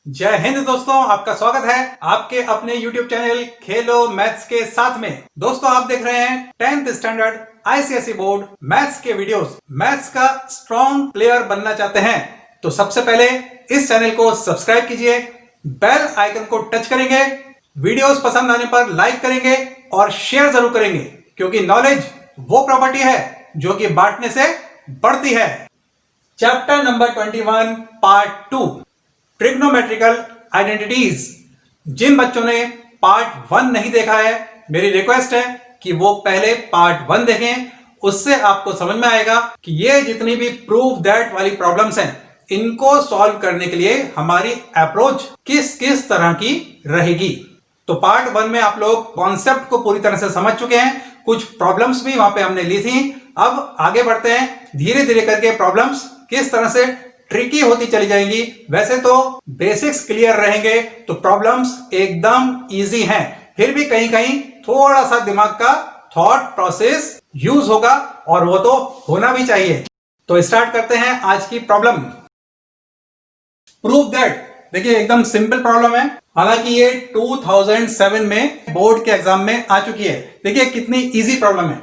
जय हिंद दोस्तों, आपका स्वागत है आपके अपने YouTube चैनल खेलो मैथ्स के साथ में। दोस्तों आप देख रहे हैं 10th standard ICSE board maths के वीडियोस। मैथ्स का स्ट्रॉन्ग प्लेयर बनना चाहते हैं तो सबसे पहले इस चैनल को सब्सक्राइब कीजिए, बेल आइकन को टच करेंगे, वीडियोस पसंद आने पर लाइक करेंगे और शेयर जरूर करेंगे, क्योंकि नॉलेज वो प्रॉपर्टी है जो कि बांटने से बढ़ती है। Chapter number 21 part 2 trigonometrical identities. जिन बच्चों ने पार्ट 1 नहीं देखा है, मेरी रिक्वेस्ट है कि वो पहले पार्ट 1 देखें। उससे आपको समझ में आएगा कि ये जितनी भी प्रूव दैट वाली प्रॉब्लम्स हैं, इनको सॉल्व करने के लिए हमारी अप्रोच किस किस तरह की रहेगी। तो पार्ट 1 में आप लोग कॉन्सेप्ट को पूरी तरह से समझ चुके हैं, कुछ प्रॉब्लम्स भी वहां पे हमने ली थी। अब आगे बढ़ते हैं, धीरे धीरे करके प्रॉब्लम्स किस तरह से ट्रिकी होती चली जाएंगी। वैसे तो बेसिक्स क्लियर रहेंगे तो प्रॉब्लम्स एकदम इजी हैं, फिर भी कहीं कहीं थोड़ा सा दिमाग का थॉट प्रोसेस यूज होगा और वो तो होना भी चाहिए। तो स्टार्ट करते हैं आज की प्रॉब्लम। प्रूव दैट, देखिए एकदम सिंपल प्रॉब्लम है, हालांकि ये 2007 में बोर्ड के एग्जाम में आ चुकी है। देखिए कितनी इजी प्रॉब्लम है।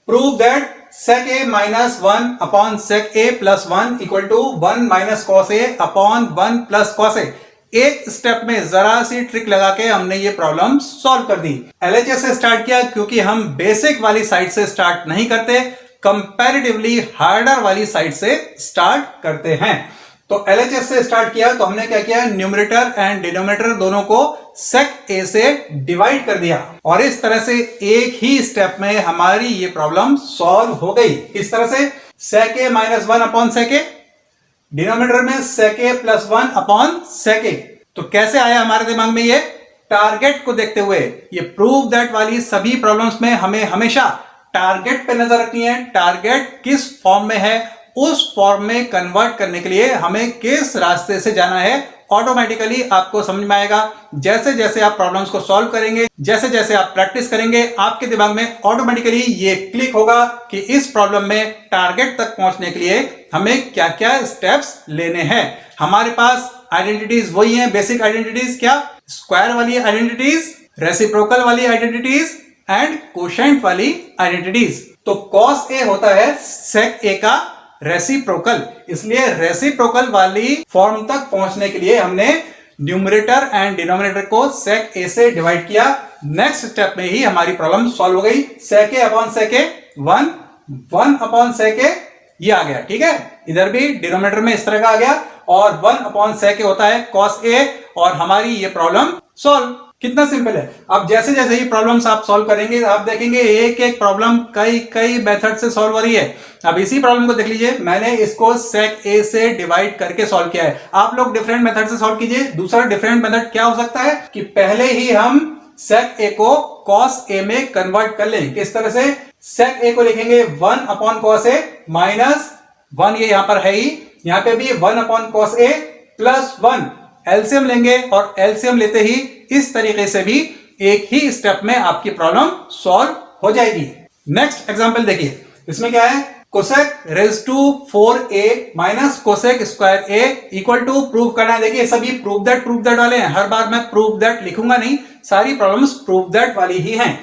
Prove that sec a minus 1 upon sec a plus 1 equal to 1 minus cos a upon 1 plus cos a। एक स्टेप में जरा सी ट्रिक लगा के हमने ये प्रॉब्लम सॉल्व कर दी। LHS से स्टार्ट किया क्योंकि हम बेसिक वाली साइड से स्टार्ट नहीं करते, कंपैरेटिवली हार्डर वाली साइड से स्टार्ट करते हैं। तो LHS से स्टार्ट किया तो हमने क्या किया, न्यूमरेटर एंड डिनोमिनेटर दोनों को sec a से डिवाइड कर दिया और इस तरह से एक ही स्टेप में हमारी ये प्रॉब्लम सॉल्व हो गई। इस तरह से sec a minus 1 upon sec a, denominator में sec a plus 1 upon sec a। तो कैसे आया हमारे दिमाग में ये, टारगेट को देखते हुए। ये प्रूव दैट वाली सभी प्रॉब्लम्स में हमें हमेशा टारगेट पे नजर रखनी है। टारगेट किस फॉर्म में है, उस फॉर्म में कन्वर्ट करने के लिए हमें किस रास्ते से जाना है, ऑटोमेटिकली आपको समझ में आएगा। जैसे जैसे आप प्रॉब्लम्स को सॉल्व करेंगे, जैसे जैसे आप प्रैक्टिस करेंगे, आपके दिमाग में ऑटोमेटिकली ये क्लिक होगा कि इस प्रॉब्लम में टारगेट तक पहुंचने के लिए हमें क्या क्या स्टेप्स लेने हैं। हमारे पास आइडेंटिटीज वही हैं, बेसिक आइडेंटिटीज। क्या? स्क्वायर वाली आइडेंटिटीज, रेसिप्रोकल वाली आइडेंटिटीज एंड कोशेंट वाली आइडेंटिटीज। तो cos a होता है sec a का रेसिप्रोकल, इसलिए रेसिप्रोकल वाली फॉर्म तक पहुंचने के लिए हमने न्यूमरेटर एंड डिनोमिनेटर को sec a से डिवाइड किया। नेक्स्ट स्टेप में ही हमारी प्रॉब्लम सॉल्व हो गई। sec a upon sec a 1 upon sec a ये आ गया। ठीक है, इधर भी डिनोमिनेटर में इस तरह का आ गया और 1 अपॉन sec a होता है cos a और हमारी ये प्रॉब्लम सॉल्व। कितना सिंपल है। अब जैसे जैसे ही प्रॉब्लम्स आप सॉल्व करेंगे, आप देखेंगे एक एक प्रॉब्लम कई मेथड से सॉल्व हो रही है। अब इसी प्रॉब्लम को देख लीजिए, मैंने इसको sec a से डिवाइड करके सॉल्व किया है। आप लोग डिफरेंट मेथड से सॉल्व कीजिए। दूसरा डिफरेंट मेथड क्या हो सकता है कि पहले ही हम sec a को cos a में कन्वर्ट कर लें। किस तरह से? sec a को लिखेंगे 1 अपॉन cos a माइनस 1, ये यहां पर है ही, यहां पे भी 1 upon cos a plus 1। LCM लेंगे और एलसीएम लेते ही इस तरीके से भी एक ही स्टेप में आपकी प्रॉब्लम सॉल्व हो जाएगी। नेक्स्ट एग्जांपल देखिए, इसमें क्या है, cosec raise to 4a minus cosec square a equal to prove करना है। देखिए सभी प्रूव दैट वाले हैं, हर बार मैं प्रूव दैट लिखूंगा नहीं, सारी प्रॉब्लम्स प्रूव दैट वाली ही हैं।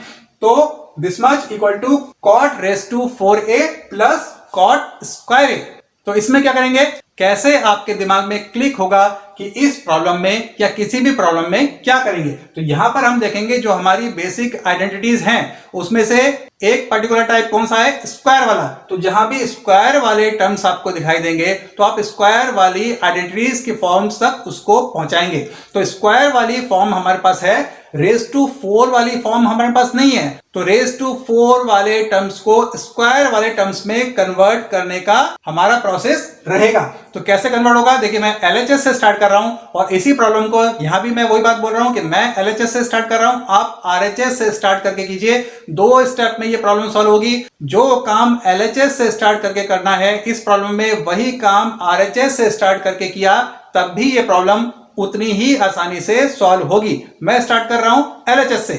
तो this much equal to cot raise to 4a plus cot square a। तो इसमें क्या करेंगे, कैसे आपके दिमाग में क्लिक होगा कि इस प्रॉब्लम में या किसी भी प्रॉब्लम में क्या करेंगे। तो यहां पर हम देखेंगे जो हमारी बेसिक आइडेंटिटीज हैं उसमें से एक पर्टिकुलर टाइप कौन सा है, स्क्वायर वाला। तो जहां भी स्क्वायर वाले टर्म्स आपको दिखाई देंगे तो आप स्क्वायर वाली आइडेंटिटीज की फॉर्म्स तक उसको पहुंचाएंगे। तो स्क्वायर वाली फॉर्म हमारे पास है, रेज टू 4 वाली फॉर्म हमारे पास नहीं है। तो रेज टू 4 वाले टर्म्स को स्क्वायर वाले टर्म्स में कन्वर्ट करने का हमारा प्रोसेस रहेगा। तो कैसे कन्वर्ट होगा, देखिए मैं LHS से स्टार्ट कर रहा हूं और इसी प्रॉब्लम को यहां भी मैं वही बात बोल रहा हूं कि मैं LHS से स्टार्ट कर रहा हूं, आप RHS से स्टार्ट करके कीजिए। 2 स्टेप में ये प्रॉब्लम सॉल्व होगी। जो काम LHS से स्टार्ट करके करना है इस प्रॉब्लम में, वही काम RHS से स्टार्ट करके किया तब भी ये प्रॉब्लम उतनी ही आसानी से सॉल्व होगी। मैं स्टार्ट कर रहा हूं LHS से।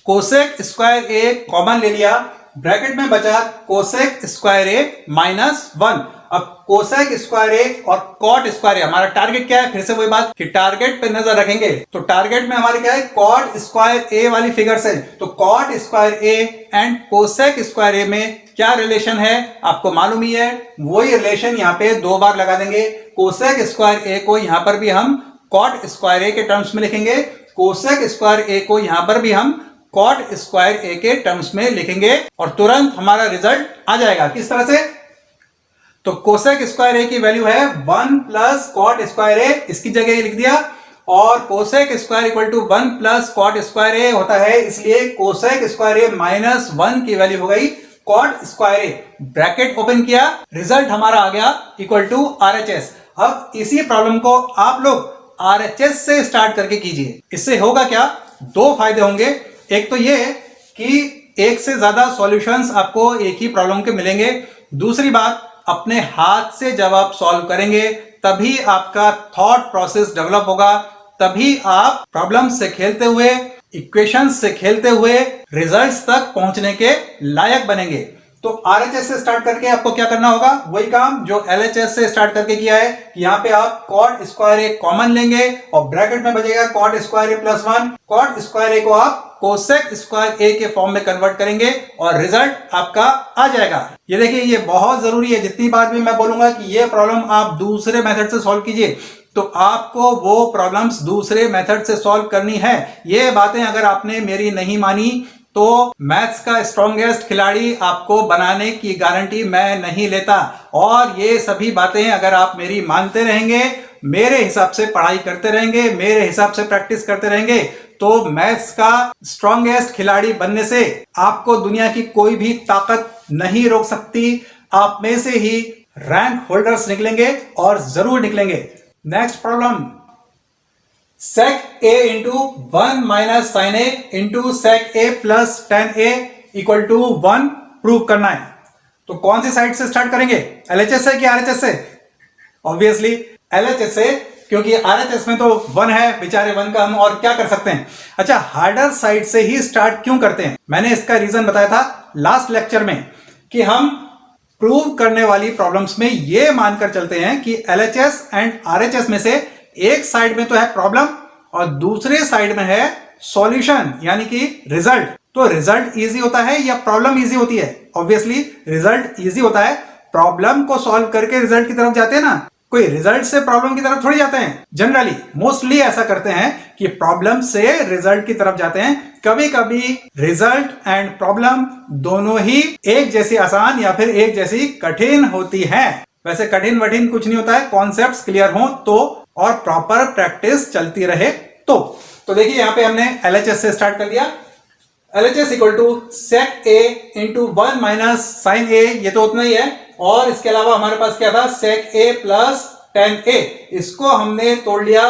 कोसेक स्क्वायर a कॉमन ले लिया, ब्रैकेट में बचा कोसेक स्क्वायर a माइनस 1। अब कोसेक स्क्वायर ए और कॉट स्क्वायर ए, हमारा टारगेट क्या है? फिर से वही बात कि टारगेट पे नजर रखेंगे। तो टारगेट में हमारे क्या है? कॉट स्क्वायर ए वाली फिगर्स है। तो cot square A and cosec square A में क्या रिलेशन है आपको मालूम ही है। वही रिलेशन यहाँ पे दो बार लगा देंगे। कोसेक स्क्वायर ए को यहां पर भी हम कॉट स्क्वायर ए के टर्म्स में लिखेंगे, कोसेक स्क्वायर ए को यहां पर भी हम कॉट स्क्वायर ए के टर्म्स में लिखेंगे और तुरंत हमारा रिजल्ट आ जाएगा। किस तरह से? तो कोसेक स्क्वायर ए की वैल्यू है 1 प्लस कॉट स्क्वायर ए, इसकी जगह लिख दिया। और cosec square equal to 1 plus cot square A होता है, इसलिए कोसेक स्क्वायर ए माइनस 1 की वैल्यू हो गई कॉट स्क्वायर ए। ब्रैकेट ओपन किया, रिजल्ट हमारा आ गया इक्वल टू आरएचएस। अब इसी प्रॉब्लम को आप लोग आरएचएस से स्टार्ट करके कीजिए। इससे होगा क्या? दो फायदे होंगे। एक तो ये कि एक से ज्यादा सॉल्यूशंस आपको एक ही प्रॉब्लम के मिलेंगे। दूसरी बात, अपने हाथ से जब आप सॉल्व करेंगे तभी आपका थॉट प्रोसेस डेवलप होगा, तभी आप प्रॉब्लम से खेलते हुए, इक्वेशंस से खेलते हुए रिजल्ट्स तक पहुंचने के लायक बनेंगे। तो आरएचएस से स्टार्ट करके आपको क्या करना होगा? वही काम जो एलएचएस से स्टार्ट करके किया है कि यहाँ पे आप कॉट स्क्वायर ए कॉमन लेंगे और ब्रैकेट में बचेगा कॉट स्क्वायर ए प्लस 1। कॉट स्क्वायर ए को आप कोसेक स्क्वायर ए के फॉर्म में कन्वर्ट करेंगे और रिजल्ट आपका आ जाएगा। ये देखिए, ये बहुत जरूरी है। जितनी बार भी मैं बोलूंगा कि ये प्रॉब्लम आप दूसरे मेथड से सॉल्व कीजिए, तो आपको वो प्रॉब्लम्स दूसरे मेथड से सॉल्व करनी है। ये बातें अगर आपने मेरी नहीं मानी तो मैथ्स का स्ट्रॉन्गेस्ट खिलाड़ी आपको बनाने की गारंटी मैं नहीं लेता। और ये सभी बातें अगर आप मेरी मानते रहेंगे, मेरे हिसाब से पढ़ाई करते रहेंगे, मेरे हिसाब से प्रैक्टिस करते रहेंगे, तो मैथ्स का स्ट्रॉन्गेस्ट खिलाड़ी बनने से आपको दुनिया की कोई भी ताकत नहीं रोक सकती। आप में से ही रैंक होल्डर्स निकलेंगे और जरूर निकलेंगे। Next problem, sec a into 1 minus sin a into sec a plus tan a equal to 1 prove करना है। तो कौन सी साइड से स्टार्ट करेंगे? एलएचएस से कि आरएचएस से? ऑब्वियसली एलएचएस से, क्योंकि आरएचएस में तो 1 है, बेचारे 1 का हम और क्या कर सकते हैं। अच्छा, हार्डर साइड से ही स्टार्ट क्यों करते हैं? मैंने इसका रीजन बताया था लास्ट लेक्चर में कि हम प्रूव करने वाली प्रॉब्लम्स में ये मानकर चलते हैं कि एलएचएस एंड आरएचएस में से एक साइड में तो है प्रॉब्लम और दूसरे साइड में है सॉल्यूशन, यानी कि रिजल्ट। तो रिजल्ट इजी होता है या प्रॉब्लम इजी होती है? ऑब्वियसली रिजल्ट इजी होता है। प्रॉब्लम को सॉल्व करके रिजल्ट की तरफ जाते हैं ना, कोई रिजल्ट से प्रॉब्लम की तरफ थोड़ी जाते हैं। जनरली मोस्टली ऐसा करते हैं कि प्रॉब्लम से रिजल्ट की तरफ जाते हैं। कभी कभी रिजल्ट एंड प्रॉब्लम दोनों ही एक जैसी आसान या फिर एक जैसी कठिन होती है। वैसे कठिन वठिन कुछ नहीं होता है, कॉन्सेप्ट्स क्लियर हो तो और प्रॉपर प्रैक्टिस चलती रहे तो देखिए यहाँ पे हमने एलएचएस से स्टार्ट कर दिया। LHS equal to sec A into 1 minus sine A, ये तो उतना ही है। और इसके अलावा हमारे पास क्या था? सेक ए प्लस टेन ए। इसको हमने तोड़ लिया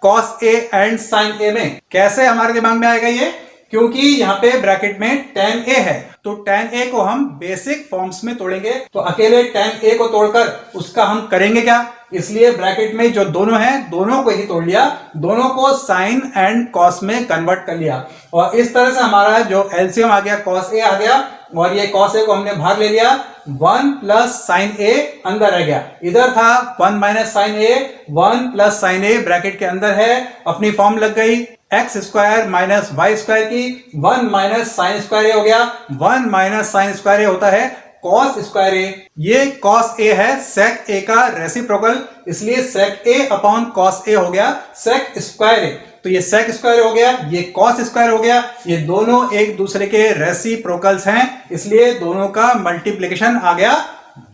कॉस ए एंड साइन ए में। कैसे हमारे दिमाग में आएगा ये? क्योंकि यहाँ पे ब्रैकेट में tan a है, तो tan a को हम बेसिक फॉर्म्स में तोड़ेंगे। तो अकेले tan a को तोड़कर उसका हम करेंगे क्या? इसलिए ब्रैकेट में जो दोनों हैं दोनों को ही तोड़ लिया, दोनों को साइन एंड कॉस में कन्वर्ट कर लिया और इस तरह से हमारा जो एलसीएम आ गया कॉस ए आ गया और ये कॉस ए को हमने बाहर ले लिया। 1 प्लस साइन ए अंदर रह गया, इधर था 1 minus sine a, 1 plus sine a bracket के अंदर है। अपनी फॉर्म लग गई x square minus y square की। 1 माइनस साइन स्क्वायर ए हो गया, 1 माइनस साइन स्क्वायर ए होता है कॉस स्क्वायर ए। ये कॉस ए है सेक ए का रेसिप्रोकल, इसलिए सेक ए अपॉन कॉस ए हो गया सेक स्क्वायर ए। तो ये सेक स्क्वायर हो गया, ये कॉस स्क्वायर हो गया, ये दोनों एक दूसरे के रेसिप्रोकल्स हैं, इसलिए दोनों का मल्टीप्लिकेशन आ गया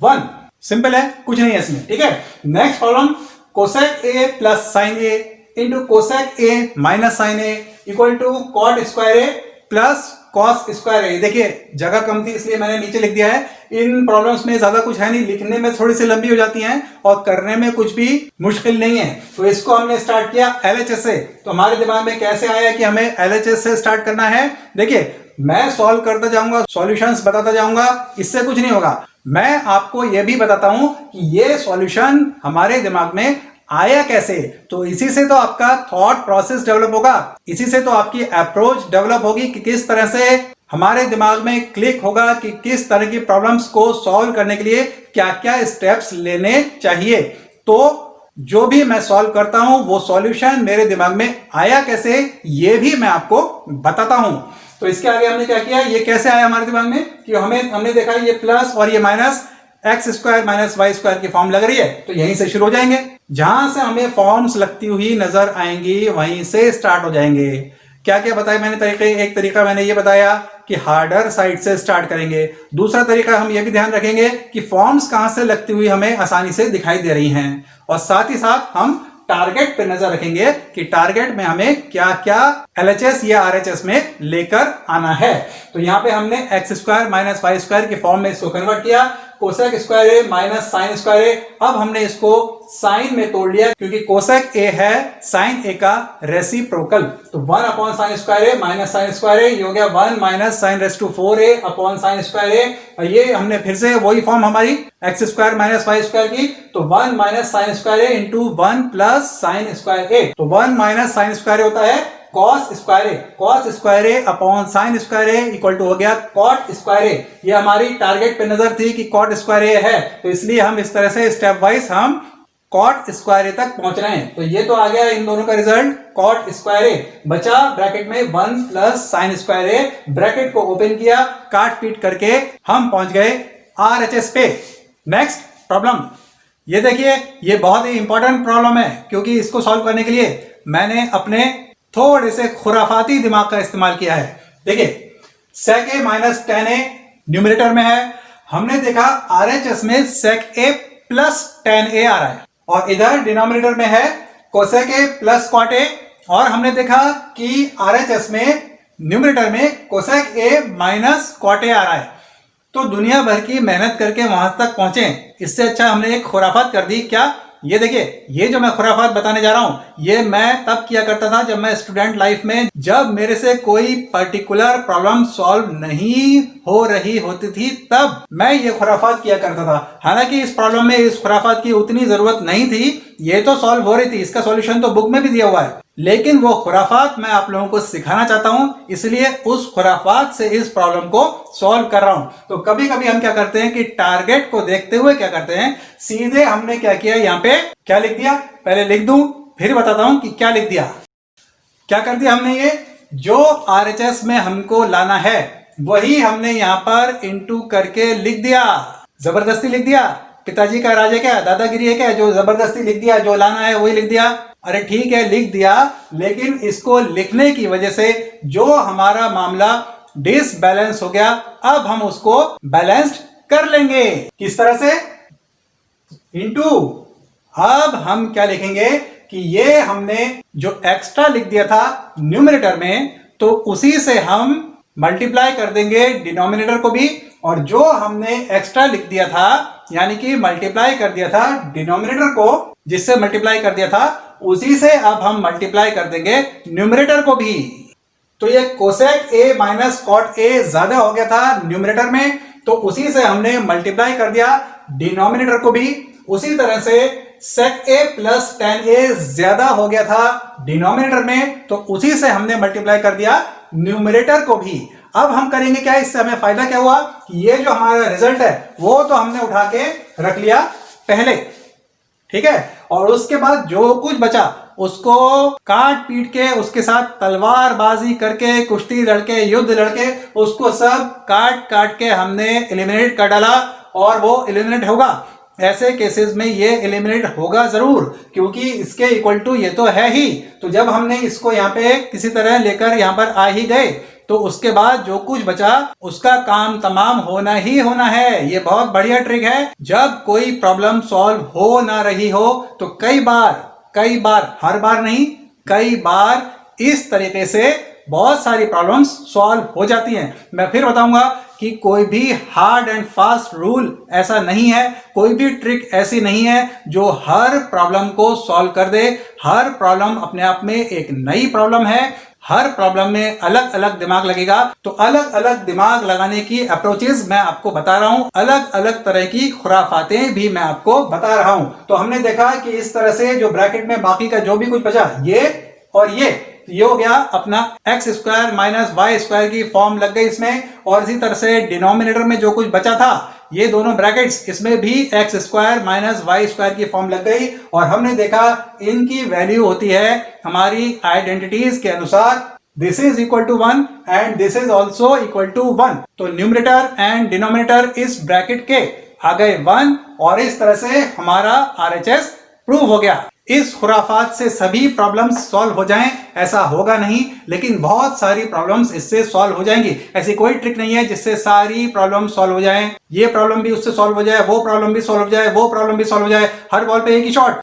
1। सिंपल है, कुछ नहीं है इसमें। ठीक है, next problem, cosec A plus sine A into cosec A minus sine A equal to cot square A plus cos square A. देखिए जगह कम थी इसलिए मैंने नीचे लिख दिया है। इन प्रॉब्लम्स में ज्यादा कुछ है नहीं, लिखने में थोड़ी सी लंबी हो जाती हैं और करने में कुछ भी मुश्किल नहीं है। तो इसको हमने स्टार्ट किया एलएचएस से। तो हमारे दिमाग में कैसे आया कि हमें एलएचएस से स्टार्ट करना है? देखिए मैं सॉल्व करता जाऊंगा, सॉल्यूशंस बताता जाऊंगा, इससे कुछ नहीं होगा। मैं आपको यह भी बताता हूं कि ये सॉल्यूशन हमारे दिमाग में आया कैसे। तो इसी से तो आपका थॉट प्रोसेस डेवलप होगा, इसी से तो आपकी अप्रोच डेवलप होगी कि किस तरह से हमारे दिमाग में क्लिक होगा कि किस तरह की प्रॉब्लम्स को सॉल्व करने के लिए क्या क्या स्टेप्स लेने चाहिए। तो जो भी मैं सॉल्व करता हूं वो सॉल्यूशन मेरे दिमाग में आया कैसे, ये भी मैं आपको बताता हूं। तो इसके आगे हमने क्या किया, ये कैसे आया हमारे दिमाग में कि हमने देखा ये प्लस और ये minus x square minus y square की फॉर्म लग रही है, तो यहीं से शुरू हो जाएंगे। जहां से हमें फॉर्म्स लगती हुई नजर आएंगी वहीं से स्टार्ट हो जाएंगे। क्या क्या बताया मैंने तरीके, एक तरीका मैंने ये बताया कि हार्डर साइड से स्टार्ट करेंगे। दूसरा तरीका हम ये भी ध्यान रखेंगे कि फॉर्म्स कहां से लगती हुई हमें आसानी से दिखाई दे रही हैं, और साथ ही साथ हम टारगेट पे नजर रखेंगे कि टारगेट में हमें क्या क्या एलएचएस या आरएचएस में लेकर आना है। तो यहां पे हमने x square minus y square की फॉर्म में इसको कन्वर्ट किया, cosec square A minus sine square a. अब हमने इसको साइन में तोड़ लिया क्योंकि कोसेक ए है साइन ए का रेसिप्रोकल। तो 1 upon sine square A minus sine square A, ये हो गया 1 minus sine raise to 4a upon sine square A. और ये हमने फिर से वही फॉर्म हमारी x square minus y square की, तो 1 minus sine square A into 1 plus sine square ए। तो 1 माइनस साइन स्क्वायर ए होता है cos square A, cos square A upon sine square A equal to हो गया कॉट स्क्वायर ए। ये हमारी target पे नजर थी कि कॉट स्क्वायर ए है, तो इसलिए हम इस तरह से स्टेप वाइज हम कॉट स्क्वायर ए तक पहुंच रहे हैं। तो ये तो आ गया इन दोनों का रिजल्ट कॉट स्क्वायर ए। बचा ब्रैकेट में 1 प्लस साइन स्क्वायर ए, ब्रैकेट को ओपन किया, काट पीट करके हम पहुंच गए आरएचएस पे। नेक्स्ट प्रॉब्लम, ये देखिए, ये बहुत ही इंपॉर्टेंट प्रॉब्लम है क्योंकि इसको सॉल्व करने के लिए मैंने अपने थोड़े से खुराफाती दिमाग का इस्तेमाल किया है। देखिए, सेक a minus ten A numerator में है, हमने देखा आरएचएस में सेक ए प्लस टेन ए आ रहा है, और इधर डिनोमिनेटर में है cosec A plus cot A, और हमने देखा कि आरएचएस में न्यूमरेटर में cosec A minus cot A आ रहा है। तो दुनिया भर की मेहनत करके वहां तक पहुंचे, इससे अच्छा हमने एक खुराफात कर दी। क्या, ये देखिए, ये जो मैं खुराफात बताने जा रहा हूं ये मैं तब किया करता था जब मैं स्टूडेंट लाइफ में, जब मेरे से कोई पर्टिकुलर प्रॉब्लम सॉल्व नहीं हो रही होती थी, तब मैं ये खुराफात किया करता था। हालांकि इस प्रॉब्लम में इस खुराफात की उतनी जरूरत नहीं थी, ये तो सॉल्व हो रही थी, इसका सॉल्यूशन तो बुक में भी दिया हुआ है, लेकिन वो खुराफात मैं आप लोगों को सिखाना चाहता हूं, इसलिए उस खुराफात से इस प्रॉब्लम को सॉल्व कर रहा हूं। तो कभी कभी हम क्या करते हैं कि टारगेट को देखते हुए क्या करते हैं, सीधे हमने क्या किया, यहां पे क्या लिख दिया, पहले लिख दूं फिर बताता हूं कि क्या लिख दिया। क्या कर दिया हमने, ये जो आरएचएस में हमको लाना है वही हमने यहां पर इंटू करके लिख दिया, जबरदस्ती लिख दिया। पिताजी का राज है क्या, दादागिरी है क्या, जो जबरदस्ती लिख दिया, जो लाना है वही लिख दिया। अरे ठीक है, लिख दिया, लेकिन इसको लिखने की वजह से जो हमारा मामला डिसबैलेंस हो गया, अब हम उसको बैलेंस्ड कर लेंगे। किस तरह से, इनटू। अब हम क्या लिखेंगे कि ये हमने जो एक्स्ट्रा लिख दिया था न्यूमरेटर में, तो उसी से हम मल्टीप्लाई कर देंगे डिनोमिनेटर को भी, और जो हमने एक्स्ट्रा लिख दिया था यानी कि मल्टीप्लाई कर दिया था डिनोमिनेटर को, जिससे मल्टीप्लाई कर दिया था उसी से अब हम मल्टीप्लाई कर देंगे न्यूमरेटर को भी। तो ये cosec A minus cot a ज्यादा हो गया था न्यूमरेटर में, तो उसी से हमने मल्टीप्लाई कर दिया डिनोमिनेटर को भी। उसी तरह से सेक ए प्लस टेन ए ज्यादा हो गया था डिनोमिनेटर में, तो उसी से हमने मल्टीप्लाई कर दिया न्यूमरेटर को भी। अब हम करेंगे क्या, इससे हमें फायदा क्या हुआ कि ये जो हमारा रिजल्ट है वो तो हमने उठा के रख लिया पहले, ठीक है, और उसके बाद जो कुछ बचा उसको काट पीट के, उसके साथ तलवारबाजी करके, कुश्ती लड़के, युद्ध लड़के, उसको सब काट काट के हमने एलिमिनेट कर डाला, और वो एलिमिनेट होगा। ऐसे केसेस में ये एलिमिनेट होगा जरूर, क्योंकि इसके इक्वल टू ये तो है ही। तो जब हमने इसको यहाँ पे किसी तरह लेकर यहाँ पर आ ही गए, तो उसके बाद जो कुछ बचा उसका काम तमाम होना ही होना है। ये बहुत बढ़िया ट्रिक है, जब कोई प्रॉब्लम सॉल्व हो ना रही हो तो कई बार, हर बार नहीं, कई बार इस तरीके से बहुत सारी प्रॉब्लम्स सॉल्व हो जाती हैं। मैं फिर बताऊंगा कि कोई भी हार्ड एंड फास्ट रूल ऐसा नहीं है, कोई भी ट्रिक ऐसी नहीं है जो हर प्रॉब्लम को सॉल्व कर दे। हर प्रॉब्लम अपने आप में एक नई प्रॉब्लम है, हर प्रॉब्लम में अलग अलग दिमाग लगेगा। तो अलग अलग दिमाग लगाने की अप्रोचेस मैं आपको बता रहा हूं, अलग अलग तरह की खुराफातें भी मैं आपको बता रहा हूं। तो हमने देखा कि इस तरह से जो ब्रैकेट में बाकी का जो भी कुछ बचा, ये और तो ये हो गया अपना x square minus y square की फॉर्म लग गई इसमें, और इसी तरह से डिनोमिनेटर में जो कुछ बचा था ये दोनों ब्रैकेट्स, इसमें भी x square minus y square की फॉर्म लग गई। और हमने देखा इनकी वैल्यू होती है हमारी आइडेंटिटीज के अनुसार, this is equal to 1 and this is also equal to 1। तो न्यूमरेटर एंड डिनोमिनेटर इस ब्रैकेट के आ गए 1, और इस तरह से हमारा RHS प्रूव हो गया। इस खुराफात से सभी प्रॉब्लम्स सॉल्व हो जाएं ऐसा होगा नहीं, लेकिन बहुत सारी प्रॉब्लम्स इससे सॉल्व हो जाएंगी। ऐसी कोई ट्रिक नहीं है जिससे सारी प्रॉब्लम सॉल्व हो जाएं, ये प्रॉब्लम भी उससे सॉल्व हो जाए, वो प्रॉब्लम भी सॉल्व हो जाए, वो प्रॉब्लम भी सॉल्व हो जाए, हर बॉल पे एक ही शॉट।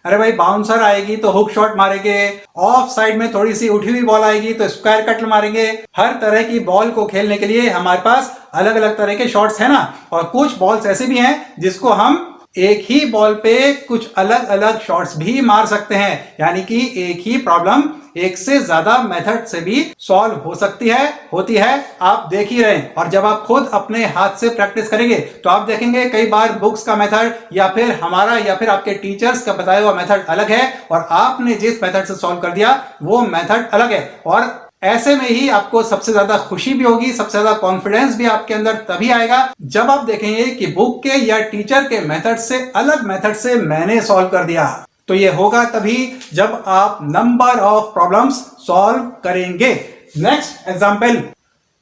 अरे भाई बाउंसर आएगी तो हुक शॉट मारेंगे, ऑफ साइड में थोड़ी सी उठी हुई बॉल आएगी तो स्क्वायर कट मारेंगे। हर तरह की बॉल को खेलने के लिए हमारे पास अलग अलग तरह के शॉट्स है ना, और कुछ बॉल्स ऐसे भी हैं जिसको हम एक ही बॉल पे कुछ अलग अलग शॉट्स भी मार सकते हैं, यानी कि एक ही प्रॉब्लम एक से ज्यादा मेथड से भी सॉल्व हो सकती है, होती है, आप देख ही रहे हैं। और जब आप खुद अपने हाथ से प्रैक्टिस करेंगे तो आप देखेंगे कई बार बुक्स का मेथड या फिर हमारा या फिर आपके टीचर्स का बताया हुआ मेथड अलग है, और आपने जिस मेथड से सॉल्व कर दिया वो मेथड अलग है। और ऐसे में ही आपको सबसे ज्यादा खुशी भी होगी, सबसे ज्यादा कॉन्फिडेंस भी आपके अंदर तभी आएगा जब आप देखेंगे कि बुक के या टीचर के मेथड से अलग मेथड से मैंने सॉल्व कर दिया। तो ये होगा तभी जब आप नंबर ऑफ प्रॉब्लम्स सॉल्व करेंगे। Next example,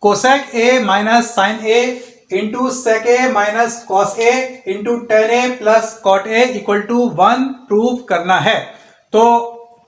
cosec A minus sine A into sec a minus cos a into tan a plus cot a equal to 1 prove करना है। तो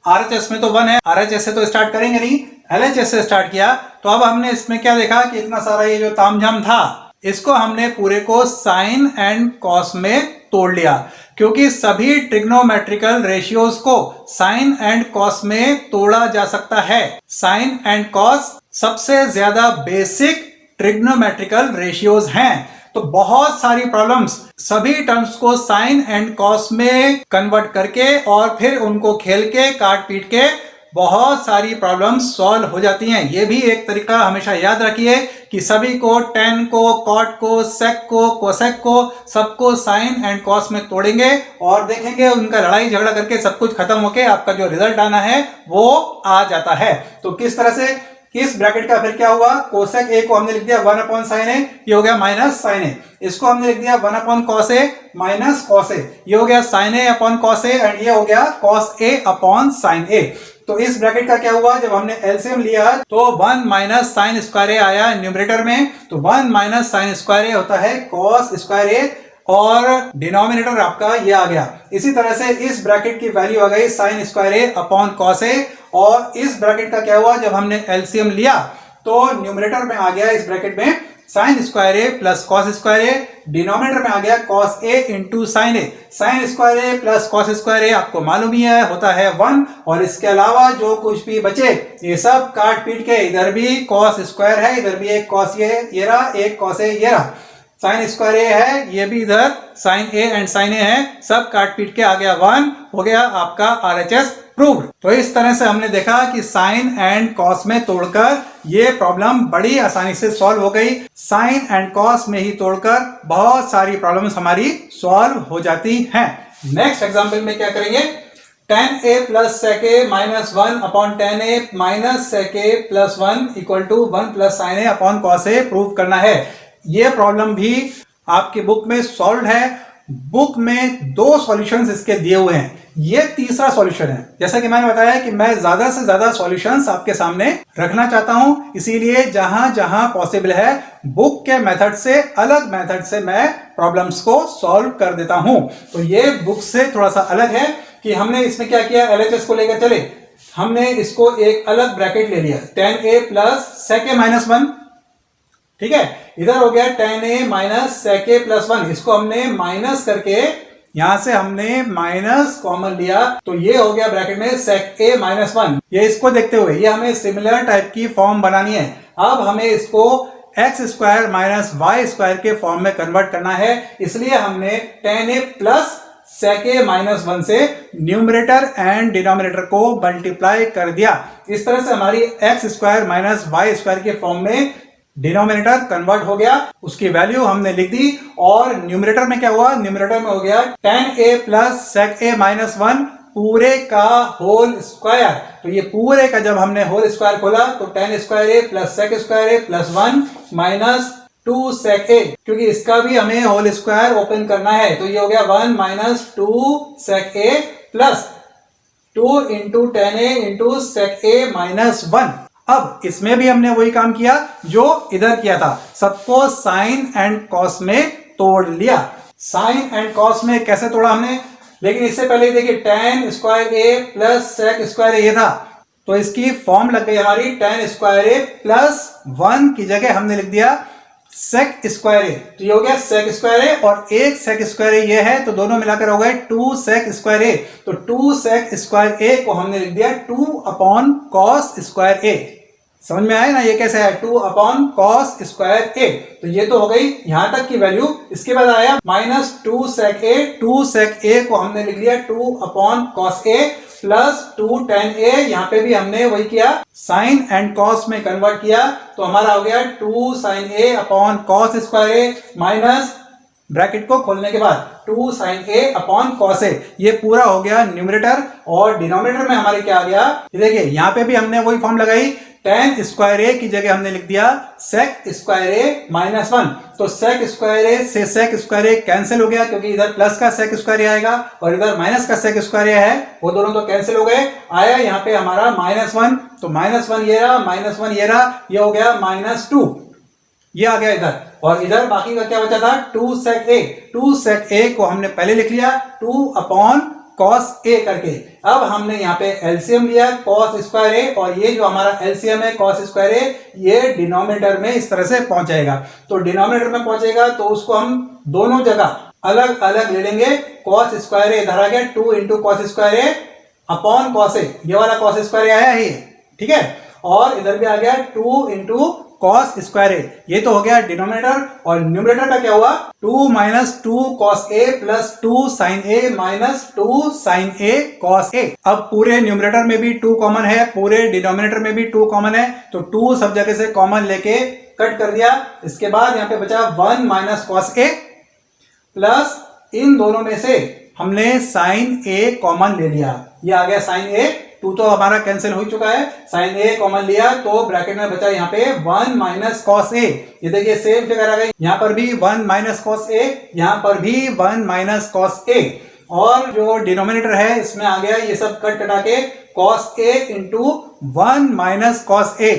RHS में तो 1 है, RHS से तो स्टार्ट करेंगे नहीं, LHS से स्टार्ट किया। तो अब हमने इसमें क्या देखा कि इतना सारा ये जो तामझाम था इसको हमने पूरे को साइन एंड कॉस में तोड़ लिया, क्योंकि सभी ट्रिग्नोमेट्रिकल रेशियोज को साइन एंड कॉस में तोड़ा जा सकता है। साइन एंड कॉस सबसे ज्यादा बेसिक ट्रिग्नोमेट्रिकल रेशियोज हैं। तो बहुत सारी प्रॉब्लम्स सभी टर्म्स को साइन एंड कॉस में कन्वर्ट करके और फिर उनको खेल के काट पीट के बहुत सारी प्रॉब्लम्स सॉल्व हो जाती हैं। ये भी एक तरीका हमेशा याद रखिए कि सभी को टेन को, कॉट को, सेक को, कोसेक को, सबको साइन एंड कॉस में तोड़ेंगे और देखेंगे उनका लड़ाई झगड़ा करके सब कुछ खत्म होके आपका जो रिजल्ट आना है वो आ जाता है। तो किस तरह से, इस ब्रैकेट का फिर क्या हुआ, कोसेक ए को हमने लिख दिया 1 अपॉन साइन ए, ये हो गया माइनस साइन ए। इसको हमने लिख दिया 1 upon cos a minus cos a, ये हो गया sine a upon cos a, and ये हो गया cos a upon sine a. तो इस ब्रैकेट का क्या हुआ, जब हमने एलसीएम लिया तो 1 माइनस साइन स्क्वायर ए आया न्यूमरेटर में, तो 1 माइनस साइन स्क्वायर ए होता है कॉस स्क्वायर ए, और डिनोमिनेटर आपका ये आ गया। इसी तरह से इस ब्रैकेट की वैल्यू आ गई sign square A upon cos ए, और इस ब्रैकेट का क्या हुआ, जब हमने एलसीएम लिया तो न्यूमरेटर में आ गया इस ब्रैकेट में साइन स्क्वायर ए प्लस कॉस स्क्वायर ए, डिनोमिनेटर में आ गया cos a into sign A. Sign square A plus cos square ए आपको मालूम ही है होता है 1, और इसके अलावा जो कुछ भी बचे ये सब काट पीट के, इधर भी कॉस स्क्वायर है, इधर भी एक कॉस ये रहा, एक कॉस ए ये रहा, साइन स्क्वायर ए है, ये भी इधर साइन ए एंड साइन ए है, सब काट पीट के आ गया 1, हो गया आपका RHS प्रूव्ड। तो इस तरह से हमने देखा कि साइन एंड कॉस में तोड़कर ये प्रॉब्लम बड़ी आसानी से सॉल्व हो गई। साइन एंड कॉस में ही तोड़कर बहुत सारी प्रॉब्लम्स हमारी सॉल्व हो जाती हैं। नेक्स्ट एग्जांपल में क्या करेंगे, tan a plus sec a minus 1 upon tan a minus sec a plus 1 equal to 1 plus sin a upon cos a prove करना है। ये प्रॉब्लम भी आपकी बुक में सॉल्व है। बुक में 2 सॉल्यूशंस इसके दिए हुए हैं, ये तीसरा सॉल्यूशन है। जैसा कि मैंने बताया कि मैं ज्यादा से ज्यादा सॉल्यूशंस आपके सामने रखना चाहता हूं, इसीलिए जहां जहां पॉसिबल है बुक के मेथड से अलग मेथड से मैं प्रॉब्लम्स को सॉल्व कर देता हूं। तो ये बुक से थोड़ा सा अलग है कि हमने इसमें क्या किया, LHS को लेकर चले, हमने इसको एक अलग ब्रैकेट ले लिया tan a plus sec a minus 1, ठीक है, इधर हो गया tan a minus sec a plus 1, इसको हमने माइनस करके यहां से हमने माइनस कॉमन लिया, तो ये हो गया ब्रैकेट में sec a माइनस 1। ये इसको देखते हुए ये हमें सिमिलर टाइप की फॉर्म बनानी है। अब हमें इसको x square minus y square के फॉर्म में कन्वर्ट करना है, इसलिए हमने tan a plus sec a minus 1 से न्यूमरेटर एंड डिनोमिनेटर को मल्टीप्लाई कर दिया। इस तरह से हमारी x square minus y square के फॉर्म में डिनोमिनेटर कन्वर्ट हो गया, उसकी वैल्यू हमने लिख दी। और न्यूमरेटर में क्या हुआ, न्यूमरेटर में हो गया tan a plus sec a minus 1 पूरे का होल स्क्वायर। तो ये पूरे का जब हमने होल स्क्वायर खोला तो tan square A plus sec square A plus 1 minus 2 sec a, क्योंकि इसका भी हमें होल स्क्वायर ओपन करना है। तो ये हो गया 1 minus 2 sec a plus 2 into tan a into sec a minus 1। अब इसमें भी हमने वही काम किया जो इधर किया था, सबको साइन एंड कॉस में तोड़ लिया। साइन एंड कॉस में कैसे तोड़ा हमने, लेकिन इससे पहले देखिए tan स्क्वायर ए प्लस sec स्क्वायर ए था, तो इसकी फॉर्म लग गई हमारी tan स्क्वायर ए प्लस 1 की जगह हमने लिख दिया sec स्क्वायर ए। तो ये हो गया sec स्क्वायर ए और एक sec स्क्वायर ए ये है, तो दोनों मिलाकर हो गए 2 sec स्क्वायर ए। तो 2 sec स्क्वायर ए को हमने लिख दिया 2 अपॉन cos स्क्वायर ए। समझ में आया ना ये कैसे है, 2 अपॉन cos स्क्वायर ए। तो ये तो हो गई यहां तक की वैल्यू। इसके बाद आया माइनस 2 sec ए। 2 sec ए को हमने लिख लिया 2 upon cos A plus 2 tan a। यहाँ पे भी हमने वही किया, साइन एंड कॉस में कन्वर्ट किया, तो हमारा हो गया 2 sin a upon cos square A minus bracket को खोलने के बाद 2 sin a upon cos a। ये पूरा हो गया न्यूमरेटर। और डिनोमिनेटर में हमारे क्या आ गया, देखिए यहाँ पे भी हमने वही फॉर्म लगाई, tan स्क्वायर ए की जगह हमने लिख दिया sec स्क्वायर ए माइनस 1। तो sec स्क्वायर ए से sec स्क्वायर ए कैंसिल हो गया, क्योंकि इधर प्लस का sec स्क्वायर ए आएगा और इधर माइनस का sec स्क्वायर ए है, वो दोनों तो कैंसिल हो गए। आया यहाँ पे हमारा माइनस 1, तो माइनस 1 ये रहा, माइनस 1 ये रहा, ये हो गया माइनस 2, ये आ गया इधर। और इधर बाकी का क्या बचा था, 2 sec a। 2 sec a को हमने पहले लिख लिया 2 अपॉन cos a करके। अब हमने यहाँ पे एलसीएम लिया cos स्क्वायर a, और ये जो हमारा एलसीएम है cos स्क्वायर a, ये डिनोमिनेटर में इस तरह से पहुंच जाएगा। तो डिनोमिनेटर में पहुंचेगा तो उसको हम दोनों जगह अलग अलग ले लेंगे। cos स्क्वायर a इधर आ गया 2 into cos square a upon cos a, ये वाला cos स्क्वायर a आया है, ठीक है। और इधर भी आ गया 2 इंटू cos स्क्वायर ए, ये तो हो गया डिनोमिनेटर। और न्यूमरेटर का क्या हुआ, 2 minus 2 cos a plus 2 sin a minus 2 sin a cos a। अब पूरे न्यूमरेटर में भी 2 कॉमन है, पूरे डिनोमिनेटर में भी 2 कॉमन है, तो 2 सब जगह से कॉमन लेके कट कर दिया। इसके बाद यहाँ पे बचा 1 माइनस cos a प्लस इन दोनों में से हमने sin a कॉमन ले लिया, ये आ गया sin a। 2 तो हमारा कैंसिल हो चुका है, sin a कॉमन लिया तो ब्रैकेट में बचा यहाँ पे 1 माइनस cos a। ये देखिए सेम फिगर आ गई, यहाँ पर भी 1 माइनस cos a, यहाँ पर भी 1 माइनस cos a। और जो डिनोमिनेटर है इसमें आ गया ये सब कट कटा के cos a into 1 minus cos a,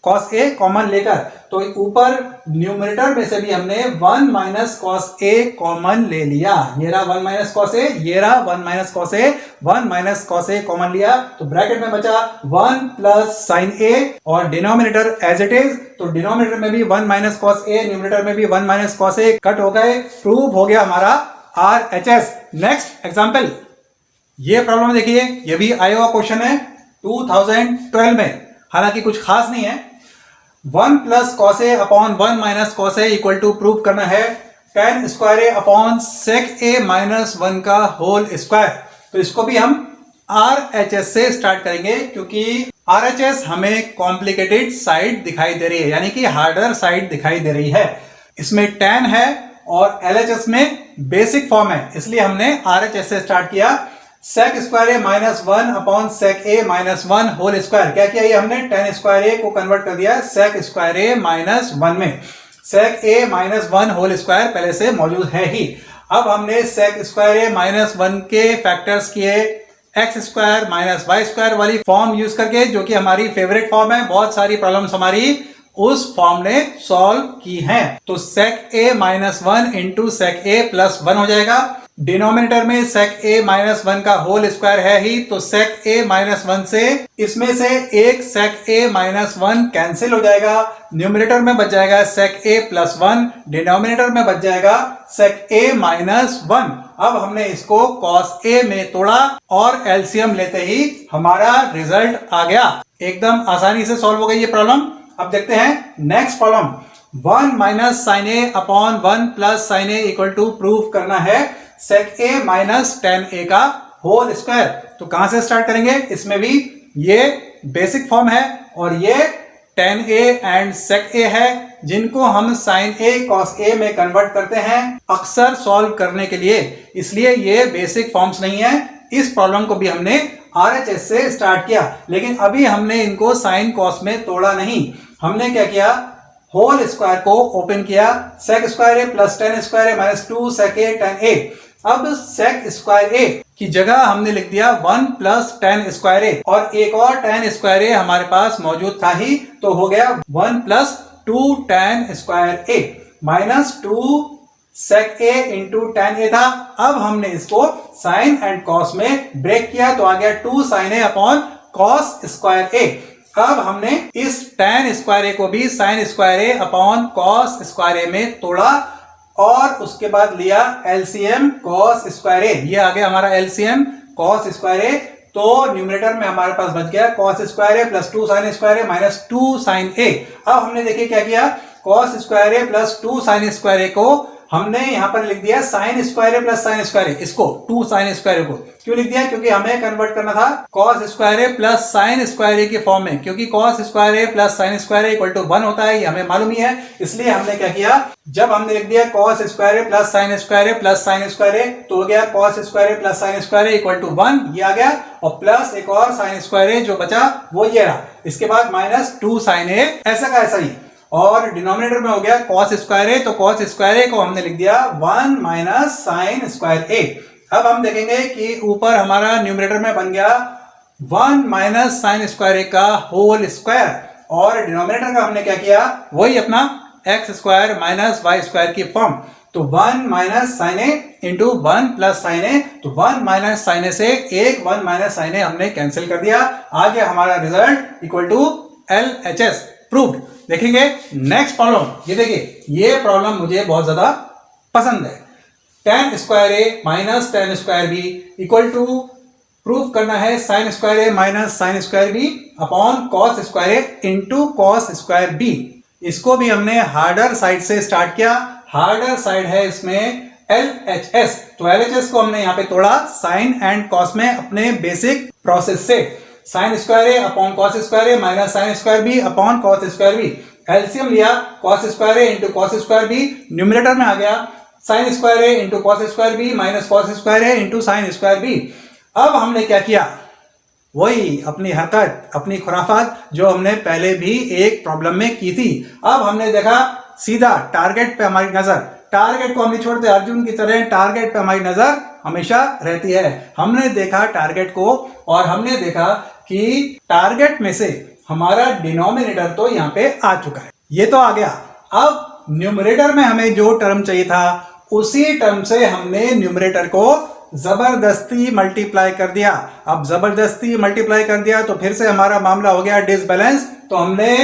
cos a common लेकर। तो ऊपर न्यूमरेटर में से भी हमने 1 माइनस cos a कॉमन ले लिया, ये रहा 1 माइनस cos a, ये रहा 1 minus cos a, 1 minus cos a common लिया, तो ब्रैकेट में बचा 1 प्लस sin a और डिनोमिनेटर एज इट इज। तो डिनोमिनेटर में भी 1 माइनस cos a, न्यूमरेटर में भी 1 माइनस cos a कट हो गए। प्रूव हो गया हमारा RHS। नेक्स्ट एग्जाम्पल, ये प्रॉब्लम देखिए, ये भी आया हुआ क्वेश्चन है 2012 में, हालांकि कुछ खास नहीं है। 1 plus cos a upon 1 minus cos a equal to prove करना है tan square a upon sec a minus 1 का होल स्क्वायर। तो इसको भी हम RHS से स्टार्ट करेंगे, क्योंकि RHS हमें कॉम्प्लिकेटेड साइड दिखाई दे रही है, यानी कि हार्डर साइड दिखाई दे रही है। इसमें tan है और LHS में बेसिक फॉर्म है, इसलिए हमने RHS से स्टार्ट किया। sec square A minus 1 upon sec a minus 1 whole square. क्या किया, ये हमने tan स्क्वायर ए को कन्वर्ट कर दिया sec स्क्वायर ए माइनस 1 में। sec a minus 1 whole square पहले से मौजूद है ही। अब हमने sec स्क्वायर ए माइनस 1 के फैक्टर्स किए x square minus y square वाली फॉर्म यूज करके, जो कि हमारी फेवरेट फॉर्म है, बहुत सारी प्रॉब्लम्स हमारी उस फॉर्म ने सॉल्व की हैं। तो sec a minus 1 into sec a plus 1 हो जाएगा। डिनोमिनेटर में sec a माइनस 1 का होल स्क्वायर है ही, तो sec a माइनस 1 से इसमें से एक sec a माइनस 1 कैंसिल हो जाएगा। न्यूमरेटर में बच जाएगा sec a प्लस 1, डिनोमिनेटर में बच जाएगा sec a माइनस 1। अब हमने इसको cos a में तोड़ा और एलसीएम लेते ही हमारा रिजल्ट आ गया। एकदम आसानी से सॉल्व हो गई ये प्रॉब्लम। अब देखते हैं next problem. 1 minus sine a upon 1 plus sine A equal to proof करना है sec a minus tan a का होल स्क्वायर। तो कहां से स्टार्ट करेंगे, इसमें भी ये बेसिक फॉर्म है और ये tan a and sec a है, जिनको हम sin a cos a में कन्वर्ट करते हैं अक्सर सॉल्व करने के लिए, इसलिए ये बेसिक फॉर्म्स नहीं है, इस प्रॉब्लम को भी हमने RHS से स्टार्ट किया, लेकिन अभी हमने इनको साइन कॉस में तोड़ा नहीं। हमने क्या किया, होल स्क्वायर को ओपन किया, सेक स्क्वायर ए प्लस टेन स्क्वायर ए माइनस 2 सेक ए टेन ए। अब सेक स्क्वायर ए की जगह हमने लिख दिया 1 प्लस टेन स्क्वायर ए, और एक और टेन स्क्वायर ए हमारे पास मौजूद था ही, तो हो गया 1 plus 2 ten square A minus 2 sec A into tan ए था। अब हमने इसको साइन एंड कॉस में ब्रेक किया, तो आ गया 2 sign a upon cos square a. अब हमने इस टेन स्क्वायर ए को भी sign square A upon cos square A में तोड़ा, और उसके बाद लिया एलसीएम कॉस स्क्वायर ए। ये आ गया हमारा एलसीएम कॉस स्क्वायर ए, तो न्यूमरेटर में हमारे पास बच गया कॉस स्क्वायर ए प्लस 2 साइन स्क्वायर ए माइनस 2 साइन ए। अब हमने देखिए क्या किया, कॉस स्क्वायर ए प्लस 2 साइन स्क्वायर ए को हमने यहां पर लिख दिया साइन स्क्वायर ए प्लस साइन स्क्वायर ए। इसको 2 साइन स्क्वायर ए को क्यों लिख दिया, क्योंकि हमें कन्वर्ट करना था cos square A plus sine square a के फॉर्म में, क्योंकि cos square A plus sine square A equal to 1 होता है, ये हमें मालूम ही है। इसलिए हमने क्या किया, जब हमने लिख दिया कॉस स्क्वायर ए प्लस साइन स्क्वायर ए प्लस साइन स्क्वायर ए, तो हो गया cos square A plus sine square A equal to 1, ये आ गया, और प्लस एक और साइन स्क्वायर ए जो बचा वो ये रहा। इसके बाद माइनस 2 साइन ए, ऐसा का ऐसा ही, और डिनोमिनेटर में हो गया कॉस स्क्वायर ए, तो कॉस स्क्वायर ए को हमने लिख दिया 1 माइनस साइन स्क्वायर ए। अब हम देखेंगे कि ऊपर हमारा न्यूमरेटर में बन गया 1 माइनस साइन स्क्वायर ए का होल स्क्वायर, और डिनोमिनेटर का हमने क्या किया, वही अपना x square minus y square की फॉर्म। तो 1 minus sine A into 1 plus sine a, तो 1 माइनस साइन ए से एक 1 माइनस साइन ए हमने कैंसिल कर दिया, आ गया हमारा result equal to LHS proved. देखेंगे नेक्स्ट प्रॉब्लम, ये देखिए, ये प्रॉब्लम मुझे बहुत ज्यादा पसंद है। Tan square A minus tan square B equal to, proof करना है sine square A minus sine square B upon cos square A into cos square B. इसको भी हमने हार्डर साइड से स्टार्ट किया, हार्डर साइड है इसमें LHS, तो LHS को हमने यहाँ पे तोड़ा साइन एंड कॉस में अपने बेसिक प्रोसेस से, sine square A upon cos square A minus sine square B upon cos square B. LCM लिया cos square A into cos square B, numerator में आ गया sine square A into cos square B minus cos square A into sine square B. अब हमने क्या किया, वही अपनी हरकत, अपनी खुराफात जो हमने पहले भी एक प्रॉब्लम में की थी। अब हमने देखा सीधा टारगेट पे हमारी नजर, टारगेट को हम नहीं छोड़ते, अर्जुन की तरह टारगेट पे हमारी नजर हमेशा रहती है। हमने देखा टारगेट को, और हमने देखा कि टारगेट में से हमारा डिनोमिनेटर तो यहाँ पे आ चुका है, ये तो आ गया। अब न्यूमरेटर में हमें जो टर्म चाहिए था, उसी टर्म से हमने न्यूमरेटर को जबरदस्ती मल्टीप्लाई कर दिया। अब जबरदस्ती मल्टीप्लाई कर दिया तो फिर से हमारा मामला हो गया डिसबैलेंस, तो हमने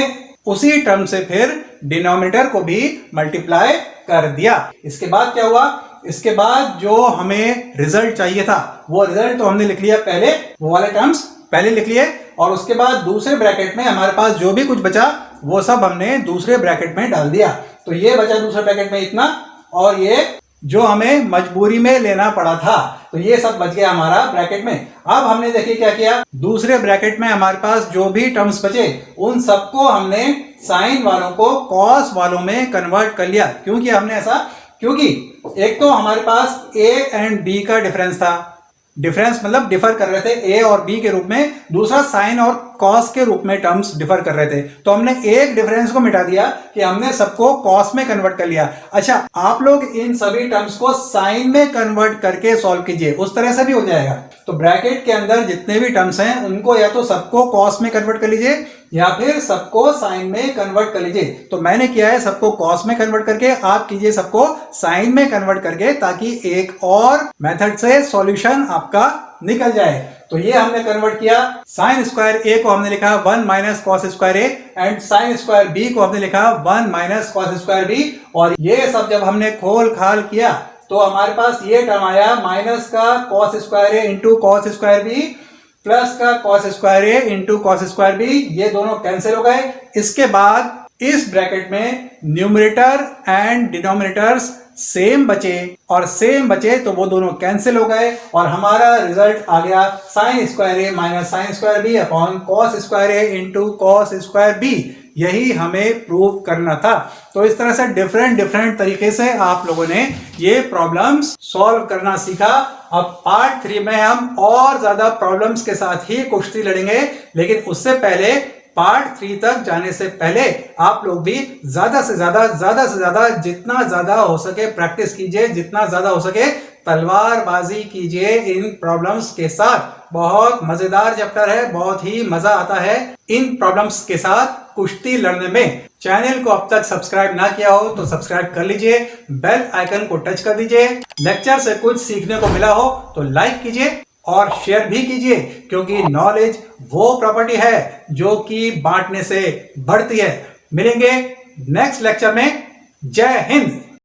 उसी टर्म से फिर डिनोमिनेटर को भी मल्टीप्लाई कर दिया। इसके बाद क्या हुआ, इसके बाद जो हमें रिजल्ट चाहिए था वो रिजल्ट तो हमने लिख लिया, पहले वो वाले टर्म्स पहले लिख लिए, और उसके बाद दूसरे ब्रैकेट में हमारे पास जो भी कुछ बचा वो सब हमने दूसरे ब्रैकेट में डाल दिया। तो ये बचा दूसरे ब्रैकेट में इतना, और ये जो हमें मजबूरी में लेना पड़ा था, तो ये सब बच गया हमारा ब्रैकेट में। अब हमने देखिए क्या किया, दूसरे ब्रैकेट में हमारे पास जो भी टर्म्स बचे उन सबको हमने साइन वालों को कॉस वालों में कन्वर्ट कर लिया। क्यों किया हमने ऐसा, क्योंकि एक तो हमारे पास ए एंड बी का डिफरेंस था, डिफरेंस मतलब डिफर कर रहे थे ए और बी के रूप में, दूसरा साइन और कॉस के रूप में टर्म्स डिफर कर रहे थे, तो हमने एक डिफरेंस को मिटा दिया कि हमने सबको कॉस में कन्वर्ट कर लिया। अच्छा, आप लोग इन सभी टर्म्स को साइन में कन्वर्ट करके सॉल्व कीजिए, उस तरह से भी हो जाएगा। तो ब्रैकेट के अंदर जितने भी टर्म्स हैं उनको या तो सबको कॉस में कन्वर्ट कर लीजिए या फिर सबको साइन में कन्वर्ट कर लीजिए। तो मैंने किया है सबको कॉस में कन्वर्ट करके, आप कीजिए सबको साइन में कन्वर्ट करके, ताकि एक और मेथड से सॉल्यूशन आपका निकल जाए। तो ये हमने कन्वर्ट किया, साइन स्क्वायर ए को हमने लिखा 1 minus cos square A, and sine square b को हमने लिखा 1 माइनस कॉस स्क्वायर बी। और ये सब जब हमने खोल खाल किया तो हमारे पास ये टर्म आया माइनस का cos square A into cos square B plus का cos square A into cos square B, ये दोनों कैंसिल हो गए। इसके बाद इस ब्रैकेट में न्यूमरेटर एंड डिनोमिनेटर्स सेम बचे, और सेम बचे तो वो दोनों कैंसिल हो गए, और हमारा रिजल्ट आ गया sine square A minus sine square B upon cos square A into cos square B. यही हमें प्रूव करना था। तो इस तरह से डिफरेंट तरीके से आप लोगों ने ये प्रॉब्लम्स सॉल्व करना सीखा। अब पार्ट 3 में हम और ज्यादा प्रॉब्लम्स के साथ ही कुश्ती लड़ेंगे, लेकिन उससे पहले पार्ट 3 तक जाने से पहले आप लोग भी ज्यादा से ज्यादा जितना ज्यादा हो सके प्रैक्टिस कीजिए, जितना ज्यादा हो सके तलवारबाजी कीजिए इन प्रॉब्लम्स के साथ। बहुत मजेदार चैप्टर है, बहुत ही मजा आता है इन प्रॉब्लम्स के साथ कुश्ती लड़ने में। चैनल को अब तक सब्सक्राइब ना किया हो तो सब्सक्राइब कर लीजिए, बेल आइकन को टच कर दीजिए। लेक्चर से कुछ सीखने को मिला हो तो लाइक कीजिए और शेयर भी कीजिए, क्योंकि नॉलेज वो प्रॉपर्टी है जो कि बांटने से बढ़ती है। मिलेंगे नेक्स्ट लेक्चर में। जय हिंद।